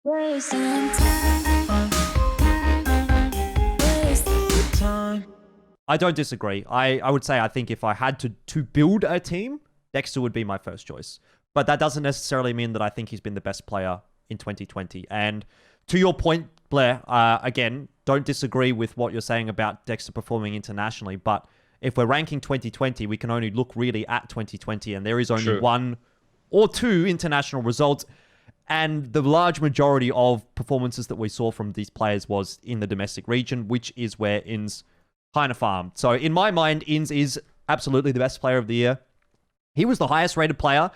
Wasting time. Wasting time. I don't disagree. I would say I think if I had to build a team, Dexter would be my first choice. But that doesn't necessarily mean that I think he's been the best player in 2020. And to your point, Blair, again, don't disagree with what you're saying about Dexter performing internationally. But if we're ranking 2020, we can only look really at 2020, and there is only one or two international results. And the large majority of performances that we saw from these players was in the domestic region, which is where Inns kind of farmed. So in my mind, Inns is absolutely the best player of the year. He was the highest rated player.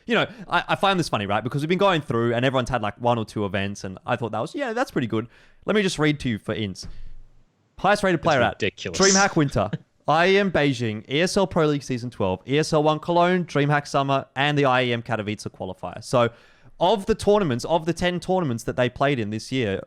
You know, I find this funny, right? Because we've been going through and everyone's had like one or two events, and I thought that's pretty good. Let me just read to you for Inns. Highest rated player at DreamHack Winter, IEM Beijing, ESL Pro League Season 12, ESL 1 Cologne, DreamHack Summer, and the IEM Katowice qualifier. So of the tournaments, of the 10 tournaments that they played in this year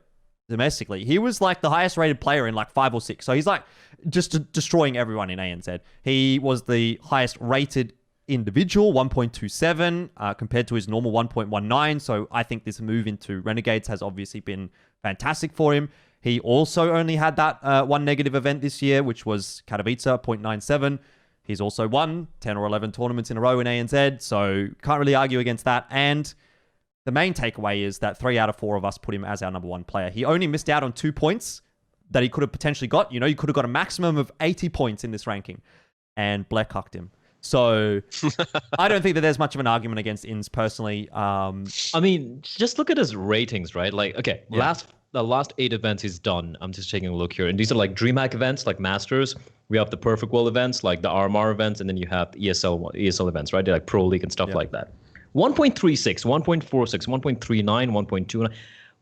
domestically, he was like the highest rated player in like 5 or 6. So he's like just destroying everyone in ANZ. He was the highest rated individual, 1.27, compared to his normal 1.19. So I think this move into Renegades has obviously been fantastic for him. He also only had that one negative event this year, which was Katowice, 0.97. He's also won 10 or 11 tournaments in a row in ANZ, so can't really argue against that. And the main takeaway is that 3 out of 4 of us put him as our number 1 player. He only missed out on 2 points that he could have potentially got. You know, you could have got a maximum of 80 points in this ranking. And Blair cucked him. So I don't think that there's much of an argument against Inns personally. I mean, just look at his ratings, right? Like, okay, the last 8 events he's done. I'm just taking a look here. And these are like DreamHack events, like Masters. We have the Perfect World events, like the RMR events. And then you have ESL events, right? They're like Pro League and stuff like that. 1.36, 1.46, 1.39, 1.29,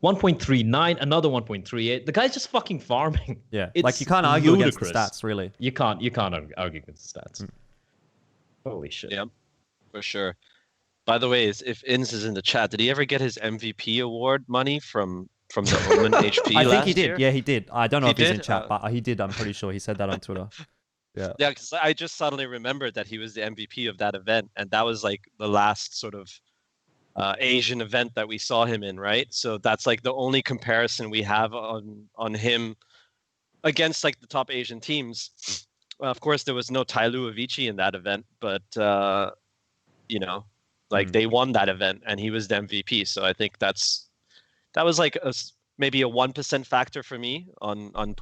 1.39, another 1.38. The guy's just fucking farming. Yeah, it's like you can't argue against the stats, really. You can't argue against the stats. Holy shit. Yeah, for sure. By the way, if Inns is in the chat, did he ever get his MVP award money from the Omen HP I think he year? did. Yeah, he did. I don't know He if he's in did? chat, but he did. I'm pretty sure he said that on Twitter. Yeah. Yeah, because I just suddenly remembered that he was the MVP of that event, and that was like the last sort of Asian event that we saw him in, right? So that's like the only comparison we have on him against like the top Asian teams. Of course, there was no Tyloo Avicii in that event, but you know, like they won that event, and he was the MVP. So I think that was like maybe a 1% factor for me on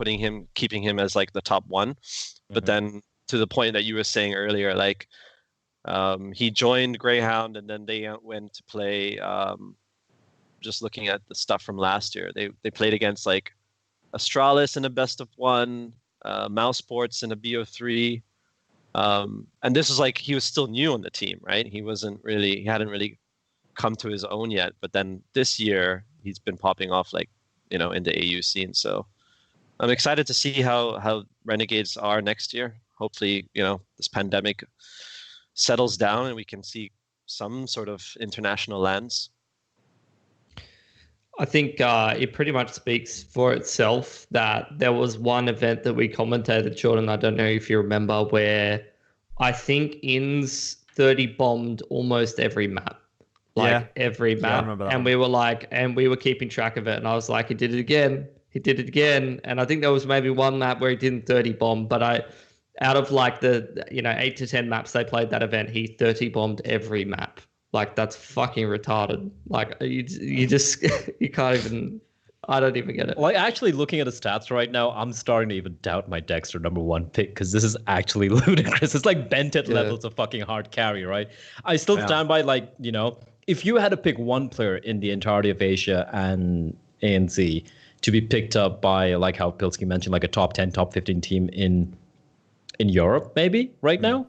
keeping him as like the top 1. But then to the point that you were saying earlier, like he joined Greyhound and then they went to play. Just looking at the stuff from last year, they played against like Astralis in a best of 1, Mouse Sports in a BO3, and this was like he was still new on the team, right? He hadn't really come to his own yet. But then this year he's been popping off like, you know, in the AU scene. So I'm excited to see how Renegades are next year. Hopefully, you know, this pandemic settles down and we can see some sort of international lands. I think it pretty much speaks for itself that there was one event that we commentated, Jordan, I don't know if you remember, where I think Inns 30 bombed almost every map. Every map. And we were like, and we were keeping track of it. And I was like, he did it again. He did it again. And I think there was maybe one map where he didn't 30 bomb, but out of like the, 8 to 10 maps they played that event, he 30 bombed every map. Like, that's fucking retarded. Like, you just, you can't even, I don't even get it. Like, actually looking at the stats right now, I'm starting to even doubt my Dexter number 1 pick, because this is actually ludicrous. It's like Bentet levels of fucking hard carry, right? I still stand by, like, you know, if you had to pick one player in the entirety of Asia and ANZ to be picked up by, like how Pilsky mentioned, like a top 10, top 15 team in Europe, maybe right now,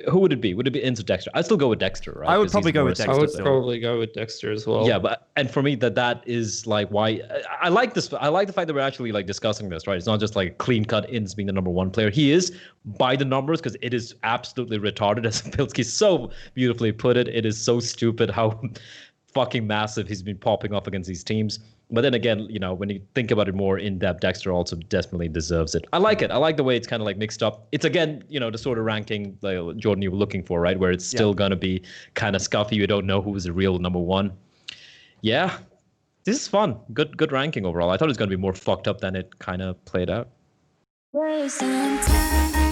who would it be? Would it be Inns or Dexter? I'd still go with Dexter, right? I would probably go with Dexter. I would probably go with Dexter as well. Yeah, and for me, that is like why I like this. I like the fact that we're actually like discussing this, right? It's not just like clean cut Inns being the number 1 player. He is by the numbers, because it is absolutely retarded, as Pilsky so beautifully put it. It is so stupid how fucking massive he's been popping off against these teams. But then again, you know, when you think about it more in depth, Dexter also definitely deserves it. I like it. I like the way it's kind of like mixed up. It's, again, you know, the sort of ranking, like, Jordan, you were looking for, right? Where it's still going to be kind of scuffy. You don't know who's the real number 1. Yeah. This is fun. Good ranking overall. I thought it was going to be more fucked up than it kind of played out. Sometimes